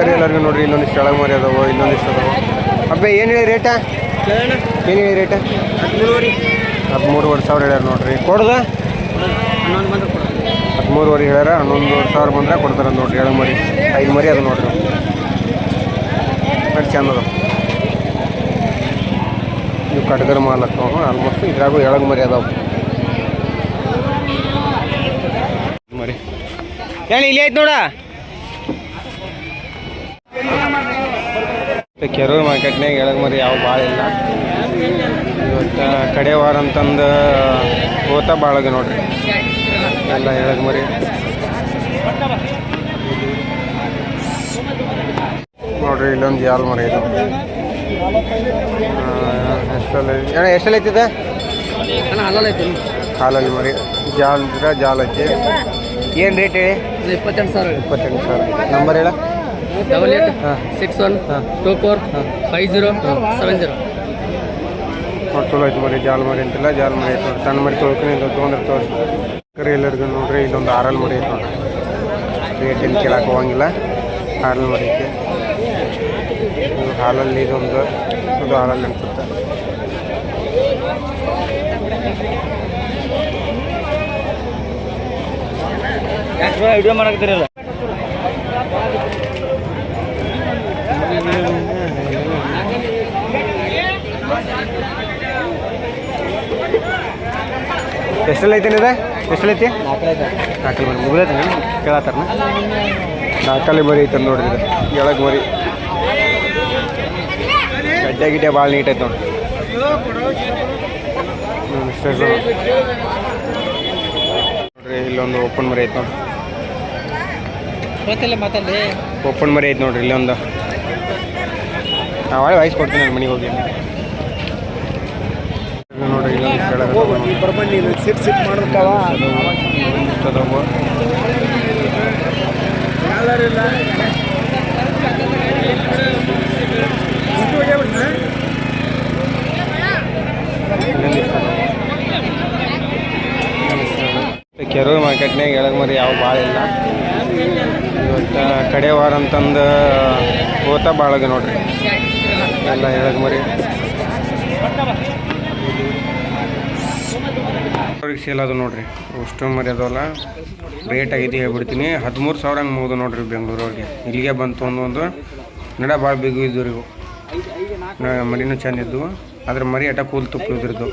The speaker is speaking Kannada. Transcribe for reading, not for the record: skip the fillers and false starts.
ನಮಸ್ಕಾರ ಎಲ್ಲರಿಗೂ. ನೋಡಿರಿ ಇಲ್ಲೊಂದಿಷ್ಟು ಕೆಳಗೆ ಮರಿ ಅದಾವೆ, ಇಲ್ಲೊಂದಿಷ್ಟು ಅದಾವೆ. ಅಬ್ಬೆ ಏನು ಹೇಳಿ ರೇಟ? ಏನು ಹೇಳಿ ರೇಟ? 13,500 ಹೇಳ್ಯಾರ ನೋಡ್ರಿ. ಕೊಡ್ದ 13,500 ಹೇಳ್ಯಾರ. 11,000 ಬಂದ್ರೆ ಕೊಡ್ತಾರೆ ನೋಡ್ರಿ. ಎಳಗ್ ಮರಿ 5 ಮರಿ ಅದು ನೋಡ್ರಿ. ನೋಡಿ ಚಂದ ಅದ. ಇವು ಕಟ್ಗರ ಮಾಲಕ್ಕ ಆಲ್ಮೋಸ್ಟ್. ಇದ್ರಾಗೂ ಎಳಗ್ ಮರಿ ಅದಾವೆ ಮರಿ. ಏನು ಇಲ್ಲಿ ಐತೆ ನೋಡ. ಕೆರೂರು ಮಾರ್ಕೆಟ್ನಾಗ ಎಳಗ್ ಮರಿ ಯಾವ ಭಾಳ ಇಲ್ಲ. ಇವತ್ತು ಕಡೆ ವಾರ ಅಂತಂದು ಹೋತಾ ಭಾಳಗ ನೋಡ್ರಿ ಎಲ್ಲ ಎಳಗ್ ಮರಿ ನೋಡ್ರಿ. ಇಲ್ಲೊಂದು ಜಾಲ್ ಮರಿ ಇದು ಎಷ್ಟೆಲ್ಲ ಐತಿದೆ? ಹಾಲಲ್ಲಿ ಮರಿ ಜಾಲ್ ಜಾಲ್ ಐತಿ. ಏನು ರೇಟ್ ಹೇಳಿ? 28,000. ನಂಬರ್ ಹೇಳ? 8861245070. ನೋಡಿ ಚಲೋ ಐತೆ ಮರಿ. ಜಾಲ್ ಮರಿ ಅಂತಿಲ್ಲ, ಜಾಲ್ ಮರಿ ಐತೆ ನೋಡಿ. ಸಣ್ಣ ಮರಿ ತೊಳ್ಕೊಂಡು ತೊಗೊಂಡ್ರೆ ತೋರಿಸಿ ಕರಿ ಎಲ್ಲರಿಗೂ ನೋಡ್ರಿ. ಇಲ್ಲೊಂದು ಆರಲ್ ಮರಿ ಐತೆ ನೋಡ್ರಿ. ರೇಟ್ ಏನು ಕೇಳಕ್ಕೆ ಹೋಗಂಗಿಲ್ಲ. ಆರಲ್ ಮರಿ ಐತೆ. ಹಾಲಲ್ಲಿ ಇದೊಂದು ಅದು ಹಾಲಲ್ಲಿ ಅನ್ಸುತ್ತೆ. ವಿಡಿಯೋ ಮಾಡಕ್ತಿರಲ್ಲ. ಎಷ್ಟೆಲ್ಲ ಐತೆ ಇದೆ? ಎಷ್ಟೆಲ್ಲ ಐತಿ? 4 ಮರಿ ಮುಗಿದೈತೆ ಕೇಳತ್ತಾರ. 4 ಮರಿ ಐತೆ ನೋಡ್ರಿ. ಇದು ಎಳಗ್ ಮರಿ. ಗಡ್ಡೆ ಗಿಡ್ಡೆ ಭಾಳ ನೀಟ್ ಐತೆ ನೋಡ್ರಿ. ನೋಡ್ರಿ ಇಲ್ಲೊಂದು ಓಪನ್ ಮರಿ ಐತೆ ನೋಡ್ರಿ. ಓಪನ್ ಮರಿ ಐತೆ ನೋಡ್ರಿ. ಇಲ್ಲೊಂದು ನಾವು ವಯಸ್ಸು ಕೊಡ್ತೀನಿ ನನ್ನ ಮನೆಗೆ ಹೋಗಿ ನೋಡ್ರಿ. ಇಲ್ಲೊಂದು ಕೆಳಗೆ ಕೆರೂರು ಮಾರ್ಕೆಟ್ನಾಗ ಎಳಗ್ ಮರಿ ಯಾವ ಭಾಳ ಇಲ್ಲ. ಇವತ್ತು ಕಡೆ ವಾರ ಅಂತಂದು ಹೋತಾ ಭಾಳಗ ನೋಡ್ರಿ ಎಲ್ಲ ಎಳಗ್ ಮರಿ. ಅವ್ರಿಗೆ ಸೇಲ್ ಅದು ನೋಡ್ರಿ. ಅಷ್ಟು ಮರಿ ಅದವಲ್ಲ. ರೇಟ್ ಆಗಿದೆ ಹೇಳ್ಬಿಡ್ತೀನಿ. 13,000 ಹಂಗೆ ಮುಗಿದು ನೋಡ್ರಿ ಬೆಂಗಳೂರವ್ರಿಗೆ. ಇಲ್ಲಿಗೆ ಬಂತು ಒಂದು ನಡ ಭಾಳ ಬಿಗು ಇದ್ದು ಇವು. ಮರಿನೂ ಚೆಂದ ಇದ್ದವು. ಅದ್ರ ಮರಿ ಅಟ ಕೂಲ್ ತುಪ್ಪ ಇದ್ರದ್ದು.